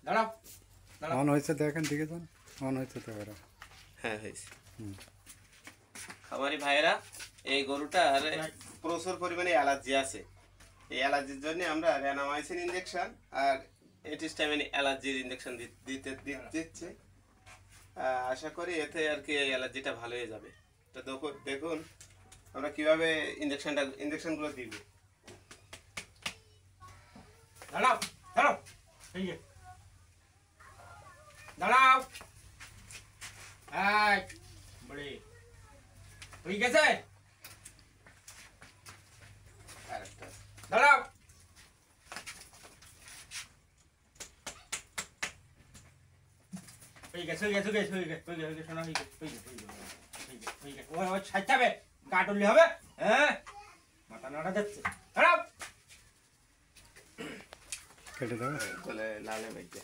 দাঁড়াও অন হয়েছে দেখেন দিকে যান অন হয়েছে তো এরা হ্যাঁ হয়েছে খামারি ভাইয়েরা এই গরুটার প্রচুর পরিমাণে অ্যালার্জি আছে এই অ্যালার্জির জন্য আমরা র্যানামাইসিন ইনজেকশন আর এটিস্টামিন অ্যালার্জির ইনজেকশন দিচ্ছে আশা করি এতে আর কি এই অ্যালার্জিটা ভালো হয়ে যাবে তো দেখুন আমরা কিভাবে ইনজেকশনগুলো দিব দাঁড়াও দাঁড়াও এই যে দাঁড়াও এই বড়ি হয়ে গেছে আরেকটা দাঁড়াও হয়ে গেছে শোনা হয়ে গেছে ওই সাইটাবে কাটলি হবে হ্যাঁ মাথা নাড়া যাচ্ছে দাঁড়াও কেটে দেবে লালে ভাইকে